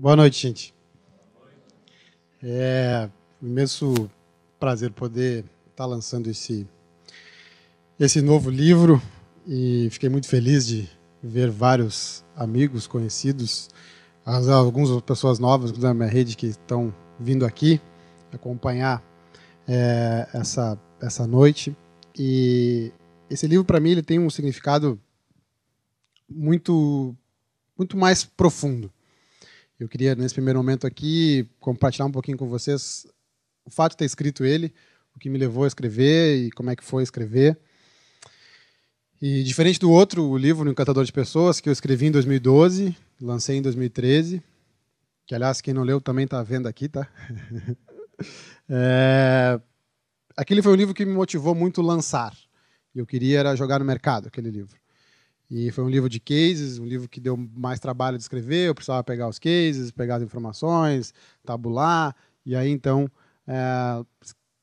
Boa noite, gente. É um imenso prazer poder estar lançando esse novo livro e fiquei muito feliz de ver vários amigos conhecidos, algumas pessoas novas da minha rede que estão vindo aqui acompanhar essa noite. E esse livro, para mim, ele tem um significado muito mais profundo. Eu queria, nesse primeiro momento aqui, compartilhar um pouquinho com vocês o fato de ter escrito ele, o que me levou a escrever e como é que foi escrever. E diferente do outro, o livro O Encantador de Pessoas, que eu escrevi em 2012, lancei em 2013, que, aliás, quem não leu também está vendo aqui, tá? Aquele foi um livro que me motivou muito a lançar. Eu queria era jogar no mercado, aquele livro. E foi um livro de cases, um livro que deu mais trabalho de escrever, eu precisava pegar os cases, pegar as informações, tabular, e aí então,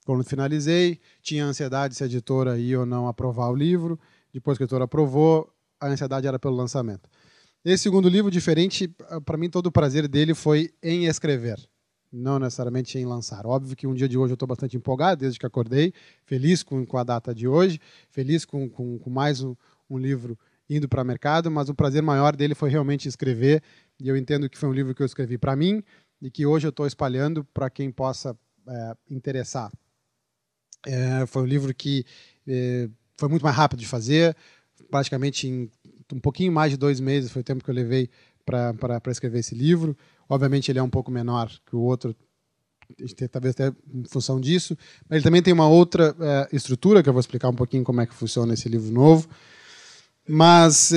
quando finalizei, tinha ansiedade se a editora ia ou não aprovar o livro, depois que a editora aprovou, a ansiedade era pelo lançamento. Esse segundo livro, diferente, para mim todo o prazer dele foi em escrever, não necessariamente em lançar. Óbvio que um dia de hoje eu estou bastante empolgado, desde que acordei, feliz com a data de hoje, feliz com mais um livro indo para o mercado, mas o prazer maior dele foi realmente escrever, e eu entendo que foi um livro que eu escrevi para mim e que hoje eu estou espalhando para quem possa interessar. Foi um livro que foi muito mais rápido de fazer, praticamente em um pouquinho mais de 2 meses foi o tempo que eu levei para escrever esse livro. Obviamente ele é um pouco menor que o outro, talvez até em função disso, mas ele também tem uma outra estrutura, que eu vou explicar um pouquinho como é que funciona esse livro novo. Mas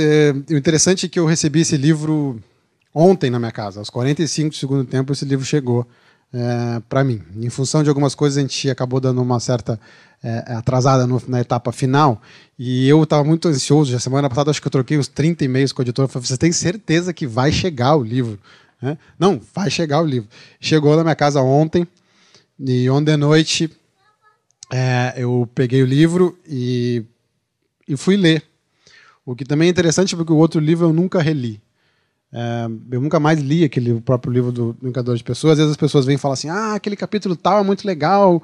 o interessante é que eu recebi esse livro ontem na minha casa. Aos 45 do segundo tempo, esse livro chegou para mim. Em função de algumas coisas, a gente acabou dando uma certa atrasada na etapa final. E eu estava muito ansioso. Já semana passada, acho que eu troquei uns 30 e-mails com o editor. Eu falei, você tem certeza que vai chegar o livro? Não, vai chegar o livro. Chegou na minha casa ontem. E ontem à noite, eu peguei o livro e fui ler. O que também é interessante, porque o outro livro eu nunca reli. Eu nunca mais li o próprio livro do Encantador de Pessoas. Às vezes as pessoas vêm e falam assim, aquele capítulo tal é muito legal,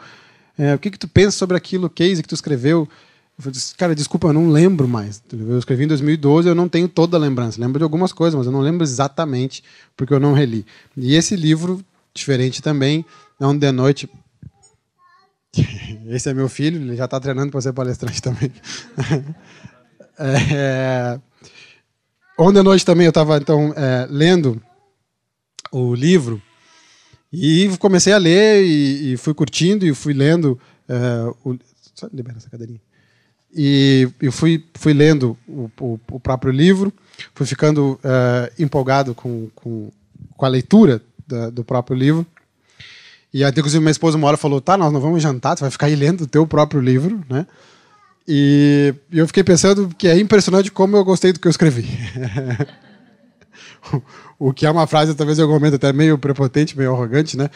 o que tu pensa sobre aquilo, case que tu escreveu? Eu falei, cara, desculpa, eu não lembro mais. Eu escrevi em 2012, eu não tenho toda a lembrança. Lembro de algumas coisas, mas eu não lembro exatamente, porque eu não reli. E esse livro, diferente também, é um de noite... Esse é meu filho, ele já está treinando para ser palestrante também. Ontem à noite também eu estava então lendo o livro e comecei a ler e fui curtindo e fui lendo só libera essa cadeirinha. E fui lendo o próprio livro, fui ficando empolgado com a leitura do próprio livro. E até inclusive minha esposa uma hora falou, nós não vamos jantar, tu vai ficar aí lendo o teu próprio livro, né? E eu fiquei pensando que é impressionante como eu gostei do que eu escrevi. O que é uma frase, talvez em algum momento até meio prepotente, meio arrogante, né?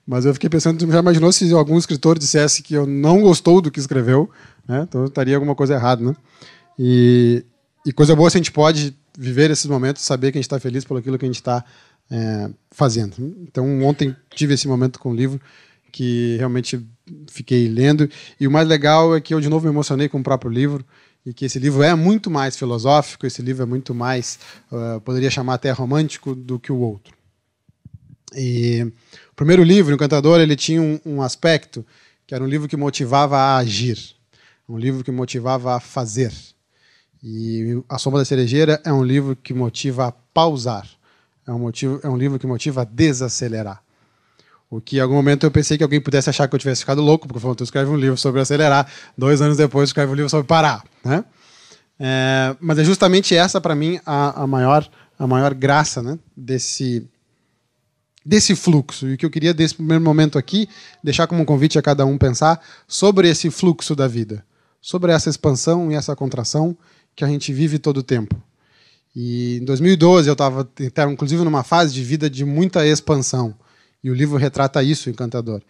Mas eu fiquei pensando, já imaginou se algum escritor dissesse que eu não gostou do que escreveu, né? Então estaria alguma coisa errada, né? E coisa boa se a gente pode viver esses momentos, saber que a gente está feliz por aquilo que a gente está fazendo. Então ontem tive esse momento com o livro, que realmente fiquei lendo. E o mais legal é que eu, de novo, me emocionei com o próprio livro, e que esse livro é muito mais filosófico, esse livro é muito mais, poderia chamar até romântico, do que o outro. E o primeiro livro, O Encantador, ele tinha um aspecto que era um livro que motivava a agir, um livro que motivava a fazer. E A Sombra da Cerejeira é um livro que motiva a pausar, é um livro que motiva a desacelerar. O que em algum momento eu pensei que alguém pudesse achar que eu tivesse ficado louco, porque falou, tu escreve um livro sobre acelerar, 2 anos depois escreve um livro sobre parar, né? Mas é justamente essa, para mim, a maior graça, né, desse fluxo. E o que eu queria, desse primeiro momento aqui, deixar como um convite a cada um pensar sobre esse fluxo da vida, sobre essa expansão e essa contração que a gente vive todo o tempo. E em 2012 eu estava, inclusive, numa fase de vida de muita expansão. E o livro retrata isso, Encantador.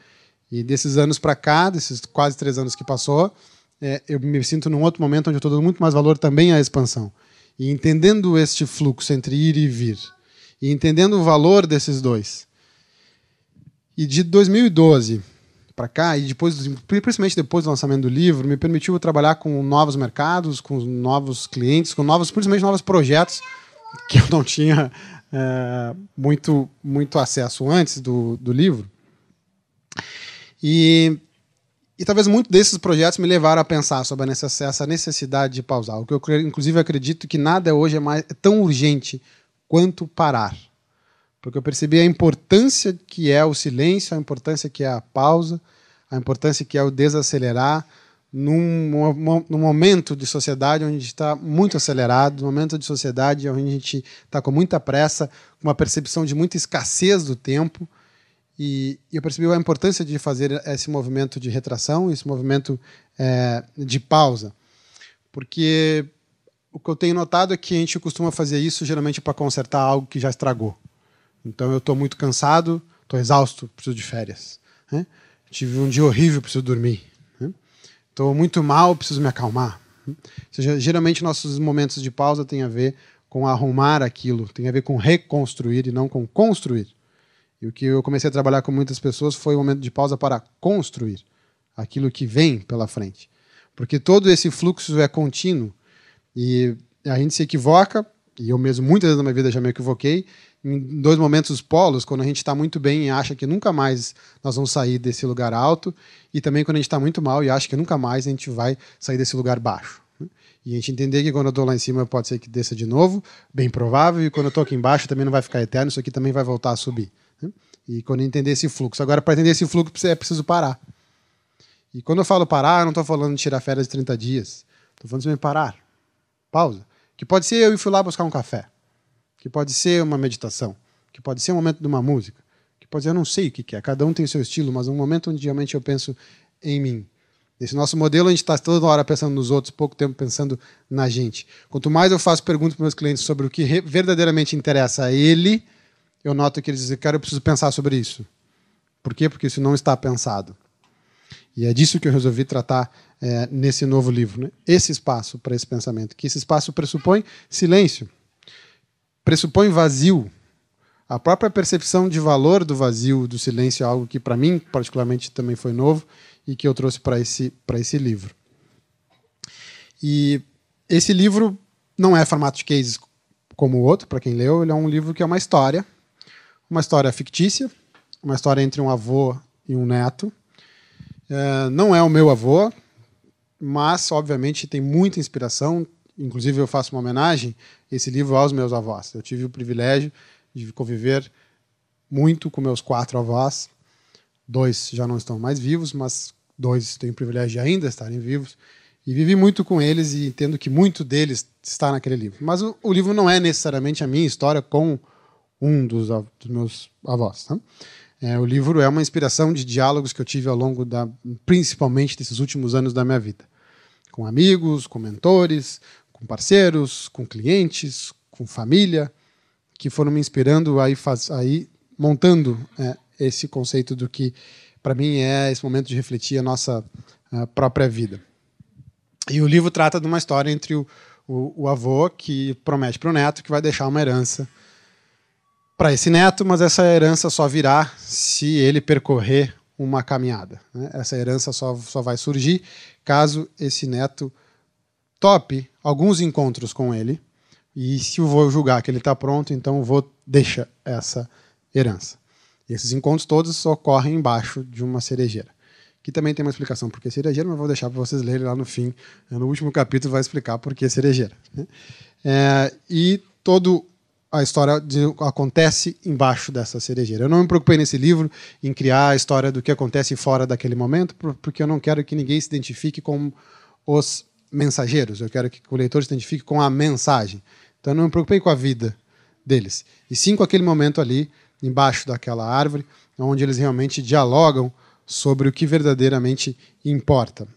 E desses anos para cá, desses quase 3 anos que passou, eu me sinto num outro momento onde eu estou dando muito mais valor também à expansão. E entendendo este fluxo entre ir e vir, e entendendo o valor desses dois. E de 2012 para cá, e principalmente depois do lançamento do livro, me permitiu trabalhar com novos mercados, com novos clientes, com principalmente novos projetos que eu não tinha muito acesso antes do livro. E talvez muitos desses projetos me levaram a pensar sobre essa necessidade de pausar. O que eu, inclusive, acredito que nada hoje é tão urgente quanto parar. Porque eu percebi a importância que é o silêncio, a importância que é a pausa, a importância que é o desacelerar num momento de sociedade onde a gente está muito acelerado, num momento de sociedade onde a gente está com muita pressa, uma percepção de muita escassez do tempo. E eu percebi a importância de fazer esse movimento de retração, esse movimento de pausa. Porque o que eu tenho notado é que a gente costuma fazer isso geralmente para consertar algo que já estragou. Então eu estou muito cansado, estou exausto, preciso de férias. Né? Tive um dia horrível, preciso dormir. Estou muito mal, preciso me acalmar. Ou seja, geralmente nossos momentos de pausa têm a ver com arrumar aquilo, tem a ver com reconstruir e não com construir. E o que eu comecei a trabalhar com muitas pessoas foi o momento de pausa para construir aquilo que vem pela frente. Porque todo esse fluxo é contínuo e a gente se equivoca, e eu mesmo muitas vezes na minha vida já me equivoquei, em dois momentos polos, quando a gente está muito bem e acha que nunca mais nós vamos sair desse lugar alto, e também quando a gente está muito mal e acha que nunca mais a gente vai sair desse lugar baixo. E a gente entender que quando eu estou lá em cima pode ser que desça de novo, bem provável, e quando eu estou aqui embaixo também não vai ficar eterno, isso aqui também vai voltar a subir. E quando eu entender esse fluxo. Agora, para entender esse fluxo, é preciso parar. E quando eu falo parar, eu não estou falando de tirar férias de 30 dias. Estou falando de parar. Pausa. Que pode ser eu ir lá buscar um café. Que pode ser uma meditação. Que pode ser um momento de uma música. Que pode ser, eu não sei o que é. Cada um tem o seu estilo, mas um momento onde realmente eu penso em mim. Nesse nosso modelo, a gente está toda hora pensando nos outros, pouco tempo pensando na gente. Quanto mais eu faço perguntas para meus clientes sobre o que verdadeiramente interessa a ele, eu noto que eles dizem, cara, eu preciso pensar sobre isso. Por quê? Porque isso não está pensado. E é disso que eu resolvi tratar nesse novo livro. Né? Esse espaço para esse pensamento. Que esse espaço pressupõe silêncio. Pressupõe vazio. A própria percepção de valor do vazio, do silêncio, é algo que, para mim, particularmente, também foi novo e que eu trouxe para esse livro. E esse livro não é formato de cases como o outro, para quem leu. Ele é um livro que é uma história fictícia, uma história entre um avô e um neto. Não é o meu avô, mas, obviamente, tem muita inspiração. Inclusive, eu faço uma homenagem a esse livro aos meus avós. Eu tive o privilégio de conviver muito com meus 4 avós. 2 já não estão mais vivos, mas 2 têm o privilégio de ainda estarem vivos. E vivi muito com eles e entendo que muito deles está naquele livro. Mas o livro não é necessariamente a minha história com um dos meus avós. Tá? O livro é uma inspiração de diálogos que eu tive ao longo principalmente desses últimos anos da minha vida. Com amigos, com mentores, com parceiros, com clientes, com família, que foram me inspirando aí montando esse conceito do que, para mim, é esse momento de refletir a nossa própria vida. E o livro trata de uma história entre o avô que promete para o neto que vai deixar uma herança para esse neto, mas essa herança só virá se ele percorrer uma caminhada. Né? Essa herança só vai surgir caso esse neto tope alguns encontros com ele, e se o vô julgar que ele está pronto, então o vô deixa essa herança. E esses encontros todos ocorrem embaixo de uma cerejeira, que também tem uma explicação por que cerejeira, mas vou deixar para vocês lerem lá no fim. No último capítulo vai explicar por que cerejeira. Né? E todo a história acontece embaixo dessa cerejeira. Eu não me preocupei nesse livro em criar a história do que acontece fora daquele momento, porque eu não quero que ninguém se identifique com os mensageiros. Eu quero que o leitor se identifique com a mensagem. Então eu não me preocupei com a vida deles. E sim com aquele momento ali, embaixo daquela árvore, onde eles realmente dialogam sobre o que verdadeiramente importa.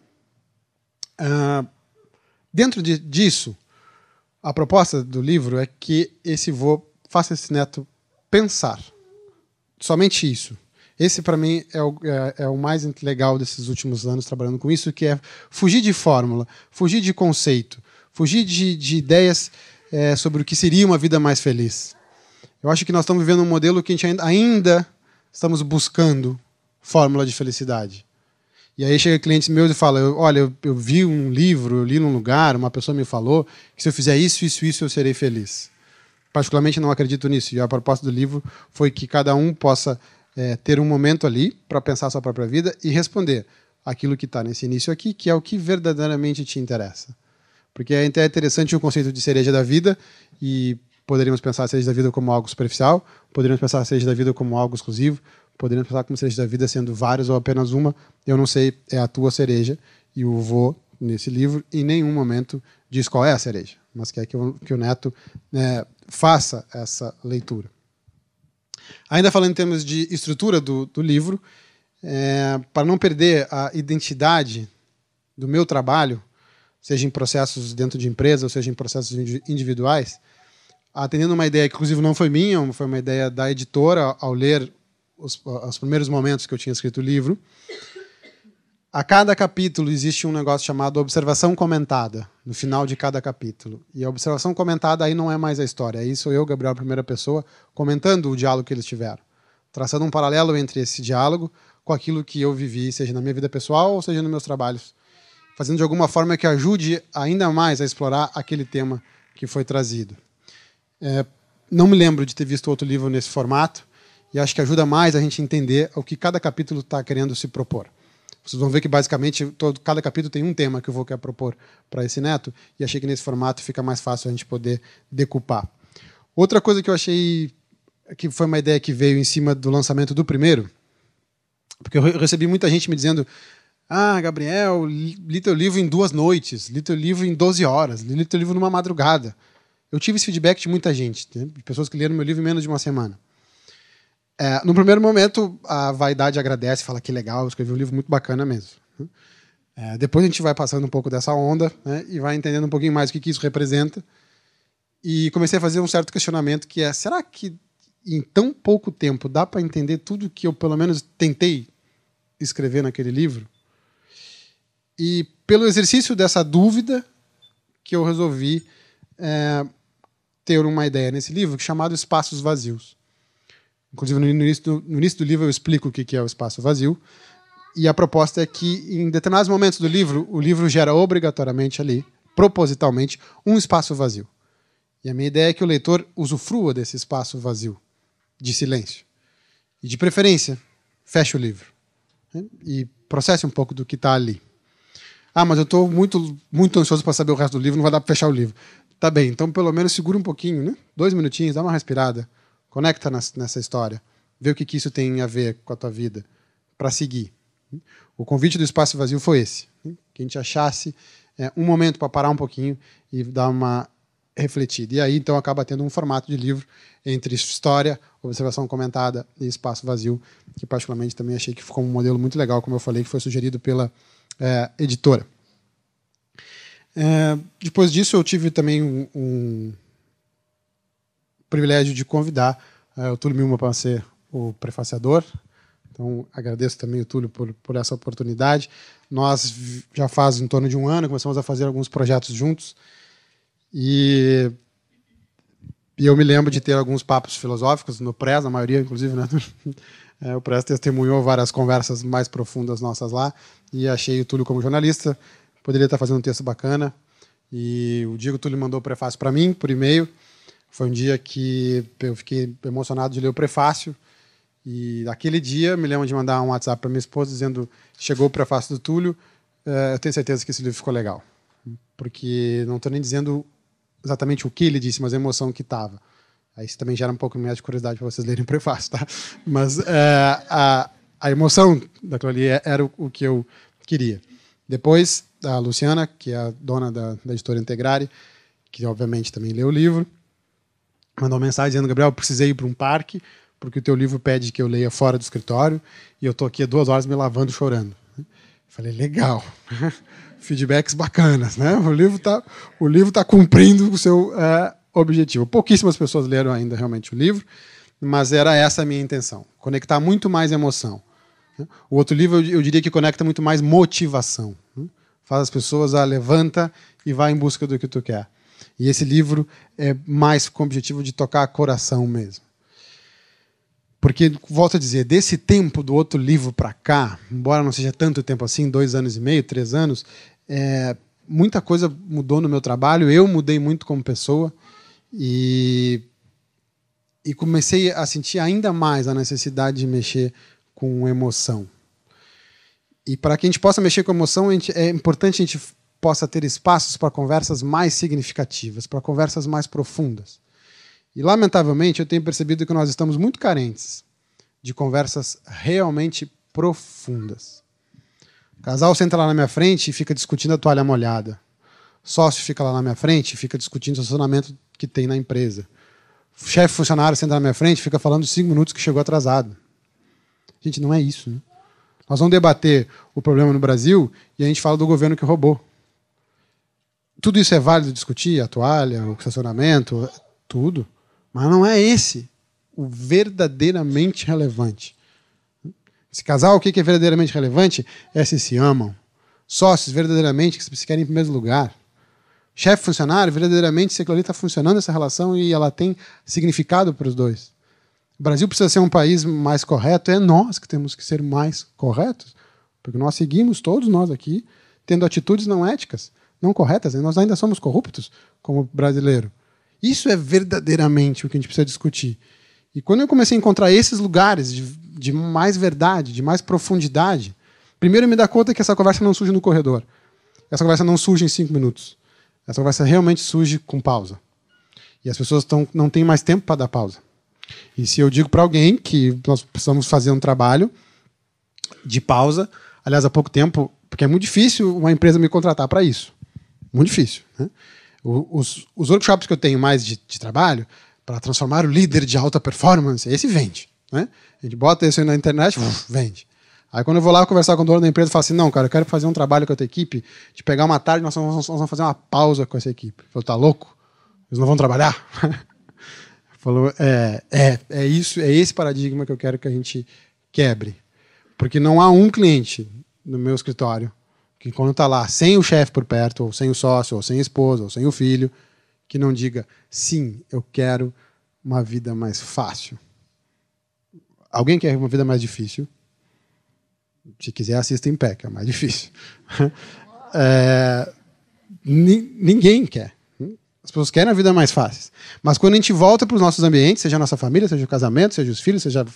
Dentro disso, a proposta do livro é que esse vô faça esse neto pensar. Somente isso. Esse, para mim, é o mais legal desses últimos anos trabalhando com isso, que é fugir de fórmula, fugir de conceito, fugir de ideias sobre o que seria uma vida mais feliz. Eu acho que nós estamos vivendo um modelo que a gente ainda estamos buscando fórmula de felicidade. E aí chega clientes meus e fala, olha, eu vi um livro, eu li num lugar, uma pessoa me falou que se eu fizer isso, eu serei feliz. Particularmente não acredito nisso. E a proposta do livro foi que cada um possa ter um momento ali para pensar a sua própria vida e responder aquilo que está nesse início aqui, que é o que verdadeiramente te interessa. Porque é interessante o conceito de cereja da vida e poderíamos pensar a cereja da vida como algo superficial, poderíamos pensar a cereja da vida como algo exclusivo, poderíamos pensar como cereja da vida sendo várias ou apenas uma. Eu não sei, é a tua cereja. E o vô, nesse livro, em nenhum momento diz qual é a cereja, mas quer que o neto faça essa leitura. Ainda falando em termos de estrutura do livro, para não perder a identidade do meu trabalho, seja em processos dentro de empresa, ou seja em processos individuais, atendendo uma ideia que, inclusive, não foi minha, foi uma ideia da editora, ao ler os primeiros momentos que eu tinha escrito o livro. A cada capítulo existe um negócio chamado observação comentada, no final de cada capítulo. E a observação comentada aí não é mais a história, aí sou eu, Gabriel, a primeira pessoa, comentando o diálogo que eles tiveram, traçando um paralelo entre esse diálogo com aquilo que eu vivi, seja na minha vida pessoal ou seja nos meus trabalhos, fazendo de alguma forma que ajude ainda mais a explorar aquele tema que foi trazido. Não me lembro de ter visto outro livro nesse formato, e acho que ajuda mais a gente entender o que cada capítulo está querendo se propor. Vocês vão ver que, basicamente, cada capítulo tem um tema que eu vou querer propor para esse neto, e achei que nesse formato fica mais fácil a gente poder decupar. Outra coisa que eu achei que foi uma ideia que veio em cima do lançamento do primeiro, porque eu recebi muita gente me dizendo: ah, Gabriel, li teu livro em 2 noites, li teu livro em 12 horas, li teu livro numa madrugada. Eu tive esse feedback de muita gente, né? De pessoas que leram meu livro em menos de uma semana. No primeiro momento, a vaidade agradece, fala que legal, eu escrevi um livro muito bacana mesmo. Depois a gente vai passando um pouco dessa onda, né, e vai entendendo um pouquinho mais o que isso representa. E comecei a fazer um certo questionamento, que será que em tão pouco tempo dá para entender tudo que eu, pelo menos, tentei escrever naquele livro? E pelo exercício dessa dúvida que eu resolvi ter uma ideia nesse livro chamado Espaços Vazios. Inclusive, no início do livro eu explico o que é o espaço vazio, e a proposta é que, em determinados momentos do livro, o livro gera obrigatoriamente ali, propositalmente, um espaço vazio. E a minha ideia é que o leitor usufrua desse espaço vazio, de silêncio. E, de preferência, feche o livro, né, e processe um pouco do que está ali. Ah, mas eu estou muito, muito ansioso para saber o resto do livro, não vai dar para fechar o livro. Tá bem, então pelo menos segura um pouquinho, né? 2 minutinhos, dá uma respirada. Conecta nessa história, vê o que isso tem a ver com a tua vida, para seguir. O convite do Espaço Vazio foi esse, que a gente achasse um momento para parar um pouquinho e dar uma refletida. E aí, então, acaba tendo um formato de livro entre história, observação comentada e Espaço Vazio, que particularmente também achei que ficou um modelo muito legal, como eu falei, que foi sugerido pela editora. Depois disso, eu tive também um privilégio de convidar o Túlio Milman para ser o prefaciador. Então, agradeço também o Túlio por essa oportunidade. Nós já faz em torno de 1 ano, começamos a fazer alguns projetos juntos, e eu me lembro de ter alguns papos filosóficos no Press, a maioria, inclusive, né? O Press testemunhou várias conversas mais profundas nossas lá, e achei o Túlio como jornalista, poderia estar fazendo um texto bacana, e o dia que o Túlio mandou o prefácio para mim, por e-mail, foi um dia que eu fiquei emocionado de ler o prefácio, e naquele dia me lembro de mandar um WhatsApp para minha esposa dizendo: chegou o prefácio do Túlio, eu tenho certeza que esse livro ficou legal. Porque não estou nem dizendo exatamente o que ele disse, mas a emoção que estava. Aí isso também gera um pouco mais de curiosidade para vocês lerem o prefácio, tá? Mas a emoção daquilo ali era o que eu queria. Depois, a Luciana, que é a dona da editora Integrare, que obviamente também leu o livro, mandou uma mensagem dizendo: Gabriel, eu precisei ir para um parque, porque o teu livro pede que eu leia fora do escritório, e eu estou aqui há 2 horas me lavando, chorando. Falei, legal. Feedbacks bacanas, né? O livro tá cumprindo o seu objetivo. Pouquíssimas pessoas leram ainda realmente o livro, mas era essa a minha intenção, conectar muito mais emoção. O outro livro, eu diria que conecta muito mais motivação. Faz as pessoas, levanta e vai em busca do que tu quer. E esse livro é mais com o objetivo de tocar coração mesmo. Porque, volto a dizer, desse tempo do outro livro para cá, embora não seja tanto tempo assim, 2 anos e meio, 3 anos, muita coisa mudou no meu trabalho, eu mudei muito como pessoa e comecei a sentir ainda mais a necessidade de mexer com emoção. E para que a gente possa mexer com emoção, é importante a gente possa ter espaços para conversas mais significativas, para conversas mais profundas. E, lamentavelmente, eu tenho percebido que nós estamos muito carentes de conversas realmente profundas. O casal senta lá na minha frente e fica discutindo a toalha molhada. O sócio fica lá na minha frente e fica discutindo o estacionamento que tem na empresa. O chefe funcionário senta na minha frente e fica falando 5 minutos que chegou atrasado. Gente, não é isso, né? Nós vamos debater o problema no Brasil e a gente fala do governo que roubou. Tudo isso é válido discutir, a toalha, o estacionamento, tudo. Mas não é esse o verdadeiramente relevante. Esse casal, o que é verdadeiramente relevante é se amam. Sócios, verdadeiramente, que se querem em primeiro lugar. Chefe, funcionário, verdadeiramente, se aquilo ali está funcionando, essa relação, e ela tem significado para os dois. O Brasil precisa ser um país mais correto, é nós que temos que ser mais corretos, porque nós seguimos, todos nós aqui, tendo atitudes não éticas, não corretas, e nós ainda somos corruptos como brasileiro. Isso é verdadeiramente o que a gente precisa discutir. E quando eu comecei a encontrar esses lugares de mais verdade, de mais profundidade, primeiro me dá conta que essa conversa não surge no corredor. Essa conversa não surge em 5 minutos. Essa conversa realmente surge com pausa. E as pessoas não têm mais tempo para dar pausa. E se eu digo para alguém que nós precisamos fazer um trabalho de pausa, aliás, há pouco tempo, porque é muito difícil uma empresa me contratar para isso. Muito difícil, né? Os workshops que eu tenho mais de trabalho, para transformar o líder de alta performance, esse vende, né? A gente bota isso aí na internet, vende. Aí quando eu vou lá conversar com o dono da empresa, eu falo assim, não, cara, eu quero fazer um trabalho com a tua equipe, de pegar uma tarde, nós vamos fazer uma pausa com essa equipe. Ele falou, tá louco? Eles não vão trabalhar? Falou, é isso, é esse paradigma que eu quero que a gente quebre. Porque não há um cliente no meu escritório que quando está lá, sem o chefe por perto, ou sem o sócio, ou sem a esposa, ou sem o filho, que não diga, sim, eu quero uma vida mais fácil. Alguém quer uma vida mais difícil? Se quiser, assista em pé, que é mais difícil. Ninguém quer. As pessoas querem a vida mais fácil. Mas quando a gente volta para os nossos ambientes, seja a nossa família, seja o casamento, seja os filhos, seja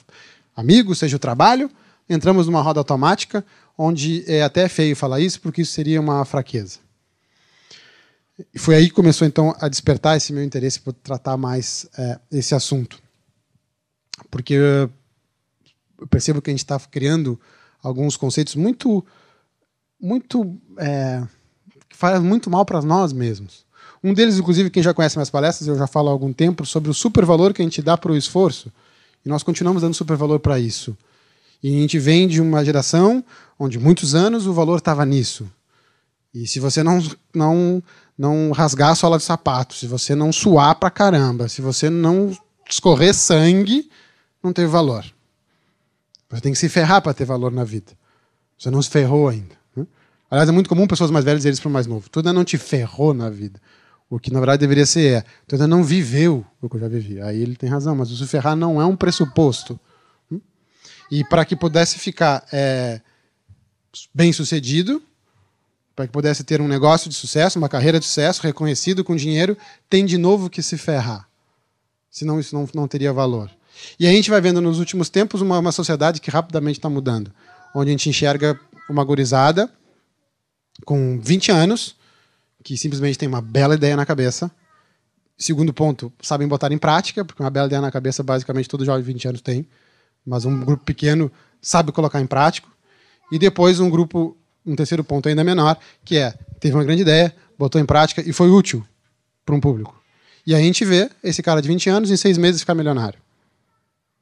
amigos, seja o trabalho, entramos numa roda automática, onde é até feio falar isso, porque isso seria uma fraqueza. E foi aí que começou, então, a despertar esse meu interesse por tratar mais esse assunto. Porque eu percebo que a gente está criando alguns conceitos que fazem muito mal para nós mesmos. Um deles, inclusive, quem já conhece minhas palestras, eu já falo há algum tempo, sobre o supervalor que a gente dá para o esforço. E nós continuamos dando supervalor para isso. E a gente vem de uma geração onde, muitos anos, o valor estava nisso. E se você não rasgar a sola de sapato, se você não suar pra caramba, se você não escorrer sangue, não teve valor. Você tem que se ferrar para ter valor na vida. Você não se ferrou ainda. Né? Aliás, é muito comum pessoas mais velhas dizerem isso para o mais novo. Tu ainda não te ferrou na vida. O que, na verdade, deveria ser tu ainda não viveu o que eu já vivi. Aí ele tem razão, mas o se ferrar não é um pressuposto. E para que pudesse ficar bem-sucedido, para que pudesse ter um negócio de sucesso, uma carreira de sucesso, reconhecido com dinheiro, tem de novo que se ferrar. Senão isso não teria valor. E a gente vai vendo nos últimos tempos uma sociedade que rapidamente está mudando, onde a gente enxerga uma gurizada com 20 anos, que simplesmente tem uma bela ideia na cabeça. Segundo ponto, sabem botar em prática, porque uma bela ideia na cabeça, basicamente, todo jovem de 20 anos tem. Mas um grupo pequeno sabe colocar em prática. E depois um terceiro ponto ainda menor, que teve uma grande ideia, botou em prática e foi útil para um público. E aí a gente vê esse cara de 20 anos em 6 meses ficar milionário.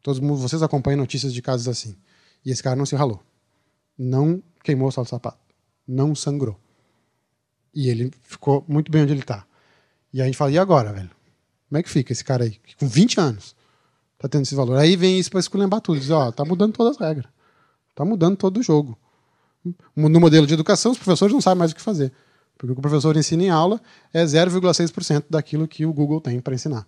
Todos vocês acompanham notícias de casos assim. E esse cara não se ralou. Não queimou o sol do sapato. Não sangrou. E ele ficou muito bem onde ele está. E a gente fala, e agora, velho? Como é que fica esse cara aí? Com 20 anos. Tá tendo esse valor. Aí vem isso para esculhambar tudo. Diz, tá mudando todas as regras. Tá mudando todo o jogo. No modelo de educação, os professores não sabem mais o que fazer. Porque o que o professor ensina em aula é 0,6% daquilo que o Google tem para ensinar.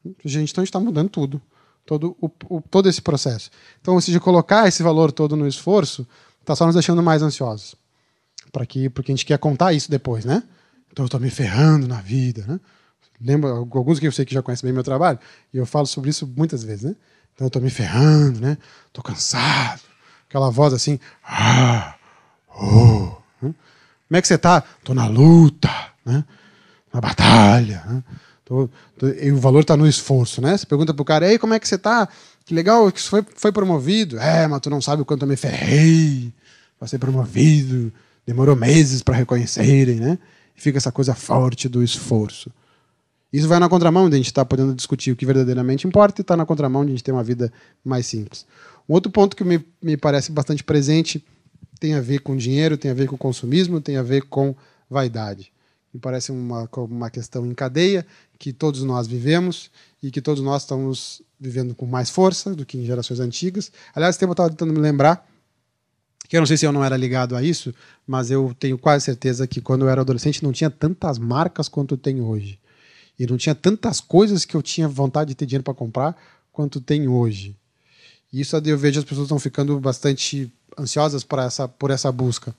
Então a gente está mudando tudo. todo esse processo. Então, ou seja, colocar esse valor todo no esforço está só nos deixando mais ansiosos. Porque a gente quer contar isso depois, né? Então, eu estou me ferrando na vida, né? Lembra, alguns que eu sei que já conhecem bem meu trabalho, e eu falo sobre isso muitas vezes, né? Então, eu estou me ferrando, né? Estou cansado. Aquela voz assim... Como é que você está? Estou na luta, né? Na batalha, né? E o valor está no esforço, né? Você pergunta pro cara, ei, como é que você está? Que legal que isso foi promovido. Mas tu não sabe o quanto eu me ferrei para ser promovido. Demorou meses para reconhecerem, né? E fica essa coisa forte do esforço. Isso vai na contramão de a gente estar podendo discutir o que verdadeiramente importa e está na contramão de a gente ter uma vida mais simples. Um outro ponto que me parece bastante presente tem a ver com dinheiro, tem a ver com consumismo, tem a ver com vaidade. Me parece uma questão em cadeia que todos nós vivemos e que todos nós estamos vivendo com mais força do que em gerações antigas. Aliás, esse tempo eu estava tentando me lembrar, que eu não sei se eu não era ligado a isso, mas eu tenho quase certeza que quando eu era adolescente não tinha tantas marcas quanto tem hoje. E não tinha tantas coisas que eu tinha vontade de ter dinheiro para comprar quanto tem hoje. E isso eu vejo as pessoas estão ficando bastante ansiosas por essa busca.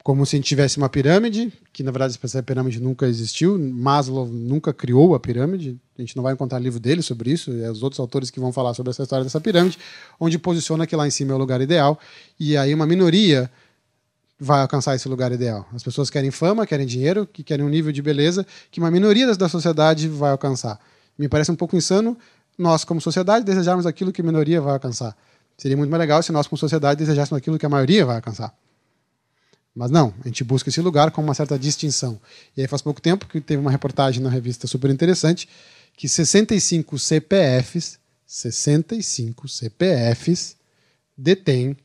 Como se a gente tivesse uma pirâmide, que na verdade essa pirâmide nunca existiu, Maslow nunca criou a pirâmide, a gente não vai encontrar livro dele sobre isso, é os outros autores que vão falar sobre essa história dessa pirâmide, onde posiciona que lá em cima é o lugar ideal, e aí uma minoria vai alcançar esse lugar ideal. As pessoas querem fama, querem dinheiro, que querem um nível de beleza que uma minoria da sociedade vai alcançar. Me parece um pouco insano nós, como sociedade, desejarmos aquilo que a minoria vai alcançar. Seria muito mais legal se nós, como sociedade, desejássemos aquilo que a maioria vai alcançar. Mas não, a gente busca esse lugar com uma certa distinção. E aí faz pouco tempo que teve uma reportagem na revista super interessante que 65 CPFs detêm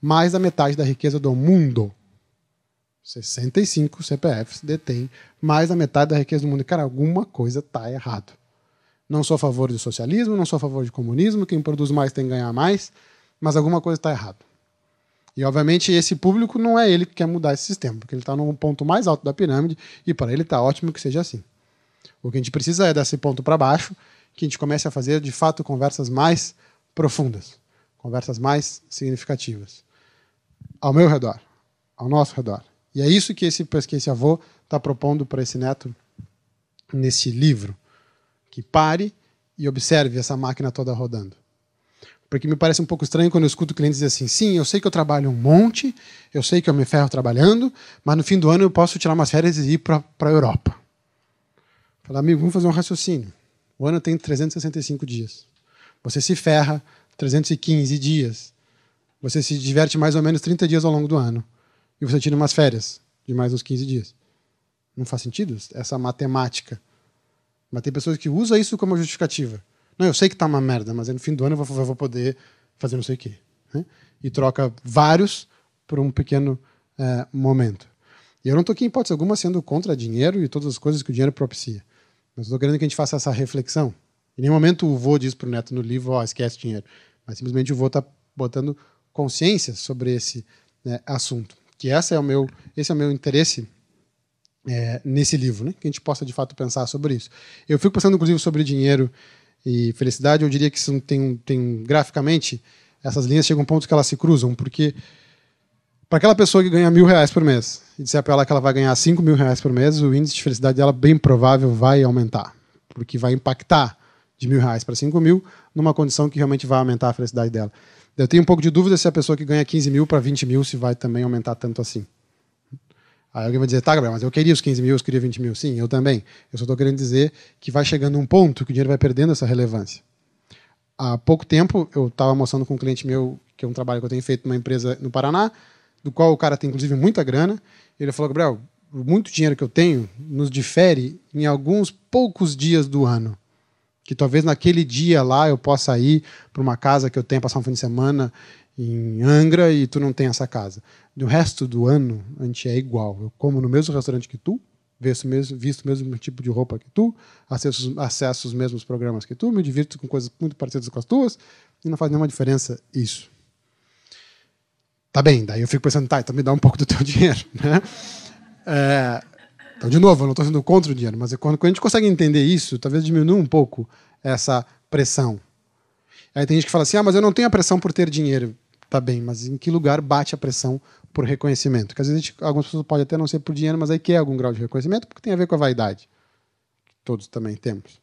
mais da metade da riqueza do mundo. 65 CPFs detêm mais da metade da riqueza do mundo. E, cara, alguma coisa está errado. Não sou a favor do socialismo, não sou a favor de comunismo, quem produz mais tem que ganhar mais, mas alguma coisa está errada. E, obviamente, esse público não é ele que quer mudar esse sistema, porque ele está no ponto mais alto da pirâmide e para ele está ótimo que seja assim. O que a gente precisa é desse ponto para baixo, que a gente comece a fazer, de fato, conversas mais profundas, conversas mais significativas. Ao meu redor, ao nosso redor. E é isso que esse avô está propondo para esse neto nesse livro. Que pare e observe essa máquina toda rodando. Porque me parece um pouco estranho quando eu escuto clientes dizer assim, sim, eu sei que eu trabalho um monte, eu sei que eu me ferro trabalhando, mas no fim do ano eu posso tirar umas férias e ir para a Europa. Falar, amigo, vamos fazer um raciocínio. O ano tem 365 dias. Você se ferra 315 dias. Você se diverte mais ou menos 30 dias ao longo do ano. E você tira umas férias de mais uns 15 dias. Não faz sentido essa matemática. Mas tem pessoas que usam isso como justificativa. Não, eu sei que tá uma merda, mas no fim do ano eu vou poder fazer não sei o quê. Né? E troca vários por um pequeno momento. E eu não estou aqui, em hipótese alguma, sendo contra dinheiro e todas as coisas que o dinheiro propicia. Mas estou querendo que a gente faça essa reflexão. Em nenhum momento o vô diz para o neto no livro, esquece dinheiro. Mas simplesmente o vô está botando consciência sobre esse assunto. Que esse é o meu interesse nesse livro, né? Que a gente possa de fato pensar sobre isso. Eu fico pensando inclusive sobre dinheiro e felicidade. Eu diria que isso tem graficamente essas linhas chegam a um ponto que elas se cruzam, porque para aquela pessoa que ganha R$1.000 por mês e disser para ela que ela vai ganhar R$5.000 por mês, o índice de felicidade dela bem provável vai aumentar, porque vai impactar de R$1.000 para 5.000 numa condição que realmente vai aumentar a felicidade dela. Eu tenho um pouco de dúvida se a pessoa que ganha 15.000 para 20.000 se vai também aumentar tanto assim. Aí alguém vai dizer, tá, Gabriel, mas eu queria os 15.000, eu queria 20.000. Sim, eu também. Eu só estou querendo dizer que vai chegando um ponto que o dinheiro vai perdendo essa relevância. Há pouco tempo, eu estava mostrando com um cliente meu, que é um trabalho que eu tenho feito numa empresa no Paraná, do qual o cara tem, inclusive, muita grana. Ele falou, Gabriel, muito dinheiro que eu tenho nos difere em alguns poucos dias do ano. Que talvez naquele dia lá eu possa ir para uma casa que eu tenha, passar um fim de semana em Angra e tu não tem essa casa. No resto do ano, a gente é igual. Eu como no mesmo restaurante que tu, visto o mesmo tipo de roupa que tu, acesso os mesmos programas que tu, me divirto com coisas muito parecidas com as tuas, e não faz nenhuma diferença isso. Tá bem, daí eu fico pensando, tá, então me dá um pouco do teu dinheiro. Né? Então, de novo, eu não estou sendo contra o dinheiro, mas quando a gente consegue entender isso, talvez diminua um pouco essa pressão. Aí tem gente que fala assim, mas eu não tenho a pressão por ter dinheiro. Tá bem, mas em que lugar bate a pressão por reconhecimento? Porque às vezes algumas pessoas podem até não ser por dinheiro, mas aí quer algum grau de reconhecimento, porque tem a ver com a vaidade. Todos também temos.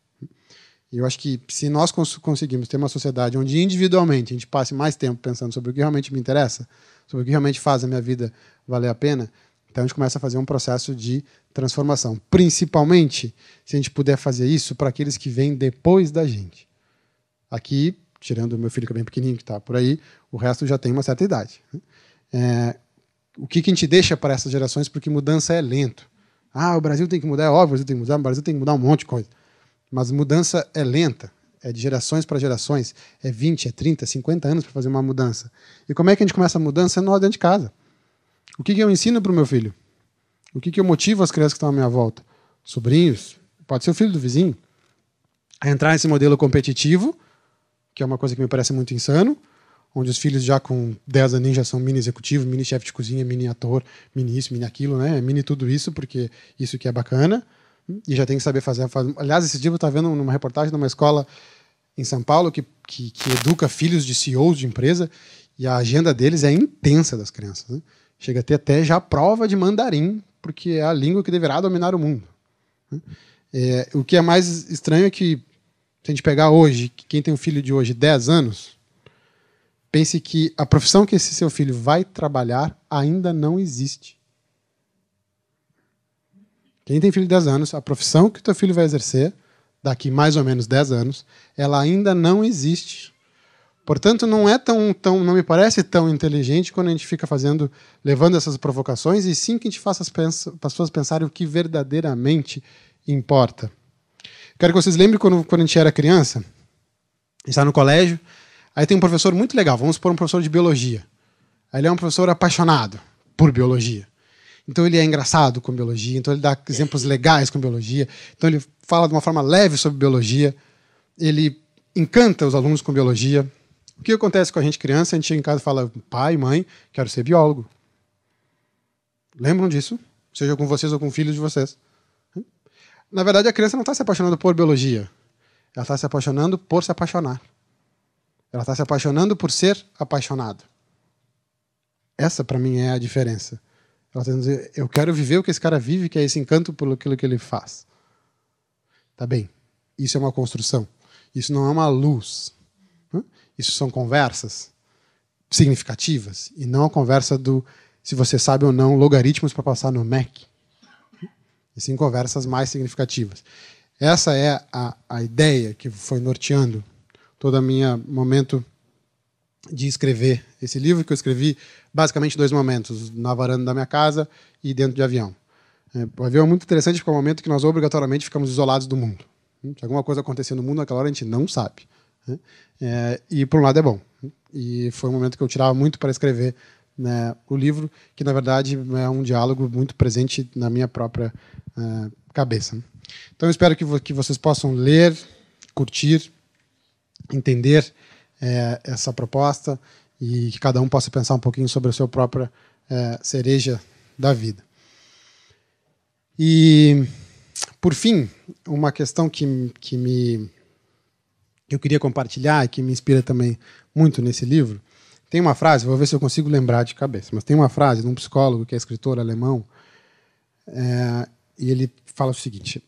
E eu acho que se nós conseguimos ter uma sociedade onde individualmente a gente passe mais tempo pensando sobre o que realmente me interessa, sobre o que realmente faz a minha vida valer a pena, então a gente começa a fazer um processo de transformação. Principalmente se a gente puder fazer isso para aqueles que vêm depois da gente. Aqui, tirando o meu filho que é bem pequenininho, que está por aí, o resto já tem uma certa idade. O que a gente deixa para essas gerações? Porque mudança é lento. O Brasil tem que mudar, é óbvio, o Brasil tem que mudar, o Brasil tem que mudar um monte de coisa. Mas mudança é lenta, é de gerações para gerações, é 20, é 30, 50 anos para fazer uma mudança. E como é que a gente começa a mudança? É nós dentro de casa. O que eu ensino para o meu filho? O que eu motivo as crianças que estão à minha volta? Sobrinhos, pode ser o filho do vizinho, a entrar nesse modelo competitivo, que é uma coisa que me parece muito insano, onde os filhos já com 10 aninhos já são mini executivo, mini chefe de cozinha, mini ator, mini isso, mini aquilo, né? Mini tudo isso, porque isso que é bacana. E já tem que saber fazer. Aliás, esse dia eu estava vendo numa reportagem de uma escola em São Paulo que educa filhos de CEOs de empresa, e a agenda deles é intensa das crianças. Né? Chega a ter até já prova de mandarim, porque é a língua que deverá dominar o mundo. Né? O que é mais estranho é que, se a gente pegar hoje, quem tem um filho de hoje, 10 anos, pense que a profissão que esse seu filho vai trabalhar ainda não existe. Quem tem filho de 10 anos, a profissão que o teu filho vai exercer, daqui mais ou menos 10 anos, ela ainda não existe. Portanto, não é não me parece tão inteligente quando a gente fica levando essas provocações, e sim que a gente faça as pessoas pensarem o que verdadeiramente importa. Quero que vocês lembrem quando a gente era criança, a gente está no colégio, aí tem um professor muito legal, vamos supor um professor de biologia. Aí ele é um professor apaixonado por biologia. Então ele é engraçado com biologia, então ele dá exemplos legais com biologia, então ele fala de uma forma leve sobre biologia, ele encanta os alunos com biologia. O que acontece com a gente criança? A gente chega em casa e fala, pai, mãe, quero ser biólogo. Lembram disso? Seja com vocês ou com filhos de vocês. Na verdade, a criança não está se apaixonando por biologia, ela está se apaixonando por se apaixonar. Ela está se apaixonando por ser apaixonado. Essa, para mim, é a diferença. Ela está dizendo, eu quero viver o que esse cara vive, que é esse encanto por aquilo que ele faz. Tá bem. Isso é uma construção. Isso não é uma luz. Isso são conversas significativas e não a conversa do se você sabe ou não logaritmos para passar no MEC. E sim conversas mais significativas. Essa é a ideia que foi norteando todo o meu momento de escrever esse livro, que eu escrevi basicamente 2 momentos, na varanda da minha casa e dentro de avião. O avião é muito interessante porque é um momento que nós obrigatoriamente ficamos isolados do mundo. Se alguma coisa acontecer no mundo naquela hora, a gente não sabe. E, por um lado, é bom. E foi um momento que eu tirava muito para escrever, né, o livro, que, na verdade, é um diálogo muito presente na minha própria cabeça. Então, eu espero que vocês possam ler, curtir, entender essa proposta e que cada um possa pensar um pouquinho sobre a sua própria cereja da vida. E, por fim, uma questão que eu queria compartilhar e que me inspira também muito nesse livro, tem uma frase, vou ver se eu consigo lembrar de cabeça, mas tem uma frase de um psicólogo que é escritor alemão, e ele fala o seguinte: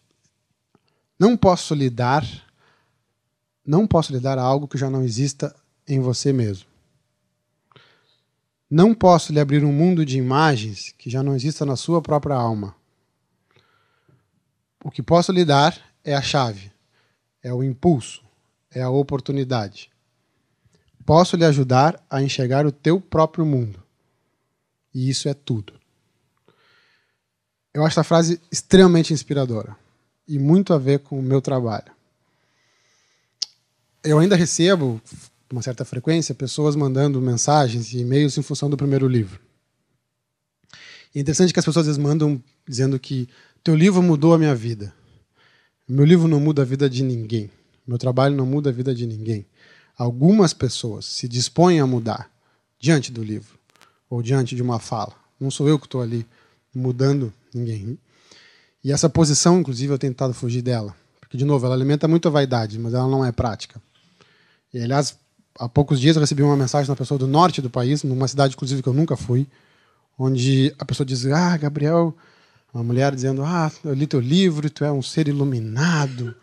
não posso lhe dar algo que já não exista em você mesmo. Não posso lhe abrir um mundo de imagens que já não exista na sua própria alma. O que posso lhe dar é a chave, é o impulso, é a oportunidade. Posso lhe ajudar a enxergar o teu próprio mundo. E isso é tudo. Eu acho essa frase extremamente inspiradora e muito a ver com o meu trabalho. Eu ainda recebo, com uma certa frequência, pessoas mandando mensagens e e-mails em função do primeiro livro. E é interessante que as pessoas às vezes mandam dizendo que teu livro mudou a minha vida. Meu livro não muda a vida de ninguém. Meu trabalho não muda a vida de ninguém. Algumas pessoas se dispõem a mudar diante do livro ou diante de uma fala. Não sou eu que estou ali mudando ninguém. E essa posição, inclusive, eu tenho tentado fugir dela. Porque, de novo, ela alimenta muito a vaidade, mas ela não é prática. E, aliás, há poucos dias eu recebi uma mensagem de uma pessoa do norte do país, numa cidade, inclusive, que eu nunca fui, onde a pessoa diz, Gabriel, uma mulher dizendo, eu li teu livro, tu é um ser iluminado,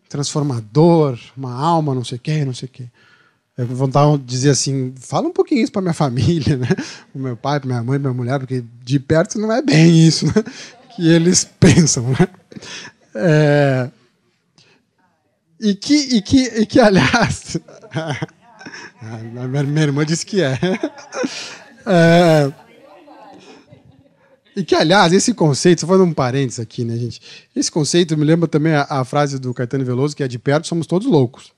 transformador, uma alma, não sei o quê, não sei o quê. Eu vou vontade de dizer assim, fala um pouquinho isso para minha família, né? O meu pai, para minha mãe, para minha mulher, porque de perto não é bem isso, né? Que eles pensam, né? E que aliás, a minha irmã disse que é. E que, aliás, esse conceito, só fazendo um parênteses aqui, né, gente? Esse conceito me lembra também a frase do Caetano Veloso, que é de perto somos todos loucos.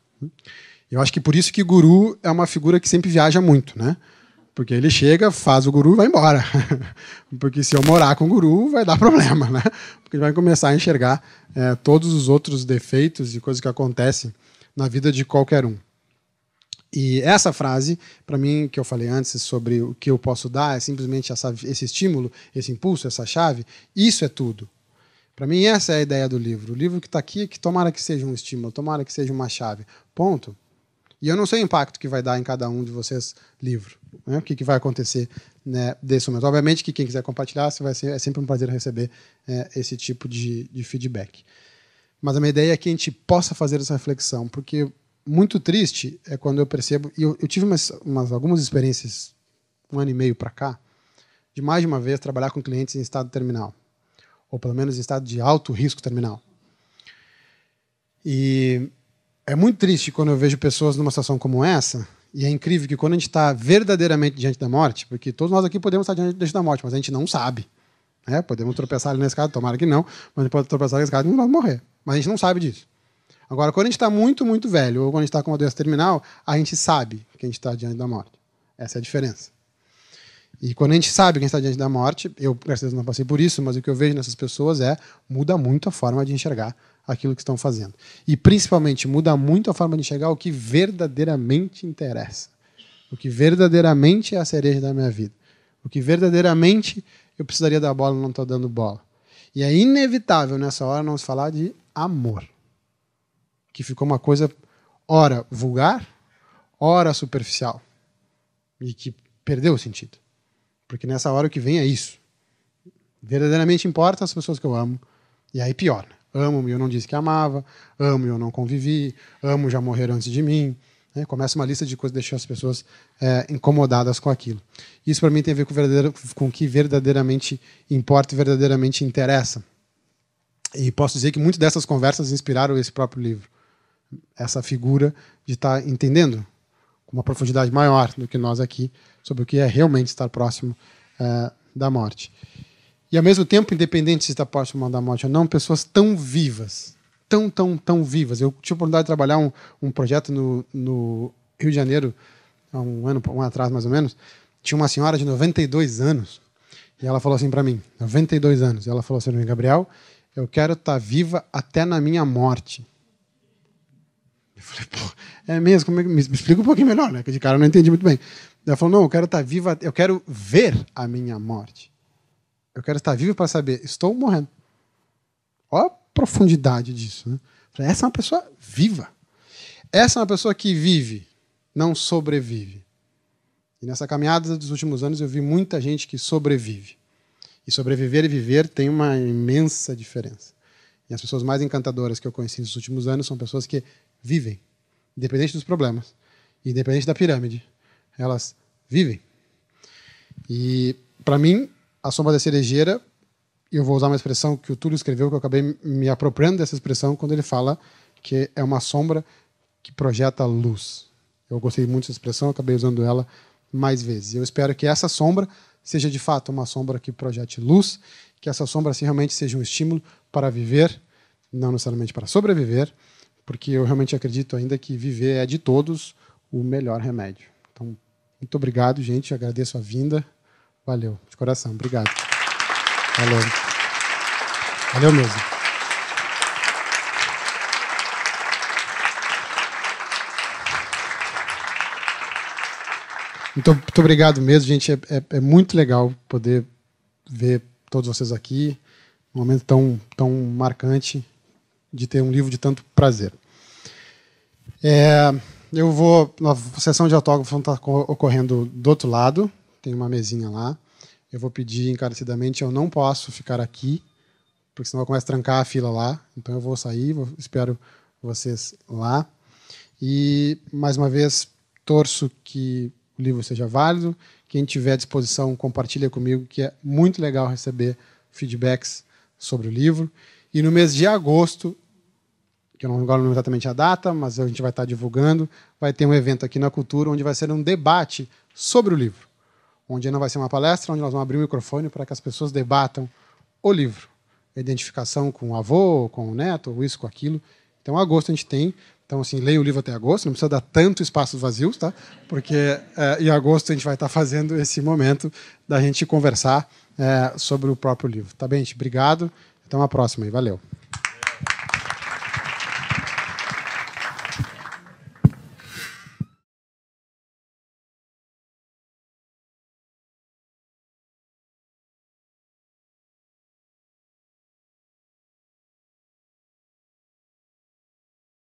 Eu acho que por isso que guru é uma figura que sempre viaja muito, né? Porque ele chega, faz o guru e vai embora. Porque se eu morar com o guru, vai dar problema, né? Porque ele vai começar a enxergar todos os outros defeitos e coisas que acontecem na vida de qualquer um. E essa frase, para mim, que eu falei antes sobre o que eu posso dar, é simplesmente esse estímulo, esse impulso, essa chave. Isso é tudo. Para mim, essa é a ideia do livro. O livro que está aqui, que tomara que seja um estímulo, tomara que seja uma chave. Ponto. E eu não sei o impacto que vai dar em cada um de vocês livro. Né? O que vai acontecer, né, desse momento. Obviamente que quem quiser compartilhar, é sempre um prazer receber esse tipo de feedback. Mas a minha ideia é que a gente possa fazer essa reflexão, porque muito triste é quando eu percebo, e eu tive algumas experiências, 1 ano e meio para cá, de mais de uma vez trabalhar com clientes em estado terminal, ou pelo menos em estado de alto risco terminal. E é muito triste quando eu vejo pessoas numa situação como essa, e é incrível que quando a gente está verdadeiramente diante da morte, porque todos nós aqui podemos estar diante da morte, mas a gente não sabe. Né? Podemos tropeçar ali na escada, tomara que não, mas a gente pode tropeçar na escada e não vamos morrer. Mas a gente não sabe disso. Agora, quando a gente está muito, muito velho, ou quando a gente está com uma doença terminal, a gente sabe que a gente está diante da morte. Essa é a diferença. E quando a gente sabe que a gente está diante da morte, eu, graças a Deus, não passei por isso, mas o que eu vejo nessas pessoas muda muito a forma de enxergar aquilo que estão fazendo. E, principalmente, muda muito a forma de enxergar o que verdadeiramente interessa. O que verdadeiramente é a cereja da minha vida. O que verdadeiramente eu precisaria dar bola e não estou dando bola. E é inevitável, nessa hora, nós falar de amor. Que ficou uma coisa, ora vulgar, ora superficial. E que perdeu o sentido. Porque nessa hora o que vem é isso. Verdadeiramente importa as pessoas que eu amo. E aí pior. Né? Amo e eu não disse que amava. Amo e eu não convivi. Amo já morreram antes de mim. Né? Começa uma lista de coisas que deixam as pessoas incomodadas com aquilo. Isso para mim tem a ver com o que verdadeiramente importa e verdadeiramente interessa. E posso dizer que muitas dessas conversas inspiraram esse próprio livro. Essa figura de estar entendendo com uma profundidade maior do que nós aqui sobre o que é realmente estar próximo da morte. E, ao mesmo tempo, independente se está próximo da morte ou não, pessoas tão vivas, tão vivas. Eu tive a oportunidade de trabalhar um projeto no Rio de Janeiro, há um ano atrás, mais ou menos. Tinha uma senhora de 92 anos, e ela falou assim para mim, 92 anos, e ela falou assim para mim, Gabriel, eu quero estar viva até na minha morte. Eu falei, pô, é mesmo? Como é que... Me explica um pouquinho melhor, né? Que de cara eu não entendi muito bem. Ela falou, não, eu quero estar viva, eu quero ver a minha morte. Eu quero estar vivo para saber, estou morrendo. Olha a profundidade disso. Né? Eu falei, essa é uma pessoa viva. Essa é uma pessoa que vive, não sobrevive. E nessa caminhada dos últimos anos eu vi muita gente que sobrevive. E sobreviver e viver tem uma imensa diferença. E as pessoas mais encantadoras que eu conheci nos últimos anos são pessoas que vivem, independente dos problemas, independente da pirâmide. Elas vivem. E, para mim, a sombra da cerejeira, eu vou usar uma expressão que o Túlio escreveu, que eu acabei me apropriando dessa expressão, quando ele fala que é uma sombra que projeta luz. Eu gostei muito dessa expressão, eu acabei usando ela mais vezes. Eu espero que essa sombra seja, de fato, uma sombra que projete luz, que essa sombra realmente seja um estímulo para viver, não necessariamente para sobreviver, porque eu realmente acredito ainda que viver é, de todos, o melhor remédio. Então, muito obrigado, gente. Agradeço a vinda. Valeu, de coração. Obrigado. Valeu. Valeu mesmo. Muito obrigado mesmo, gente. É muito legal poder ver todos vocês aqui. Um momento tão marcante de ter um livro de tanto prazer. eu vou... A sessão de autógrafo está ocorrendo do outro lado. Tem uma mesinha lá. Eu vou pedir encarecidamente, eu não posso ficar aqui, porque senão eu começo a trancar a fila lá. Então eu vou sair, espero vocês lá. E, mais uma vez, torço que o livro seja válido. Quem tiver à disposição, compartilha comigo, que é muito legal receber feedbacks sobre o livro. E no mês de agosto, que eu não lembro exatamente a data, mas a gente vai estar divulgando, vai ter um evento aqui na Cultura, onde vai ser um debate sobre o livro. Onde não vai ser uma palestra, onde nós vamos abrir o microfone para que as pessoas debatam o livro. A identificação com o avô, com o neto, ou isso, com aquilo. Então, agosto a gente tem. Então, assim, leia o livro até agosto, não precisa dar tanto espaços vazios, tá? Porque em agosto a gente vai estar fazendo esse momento da gente conversar sobre o próprio livro. Tá bem, gente? Obrigado. Até uma próxima aí. Valeu.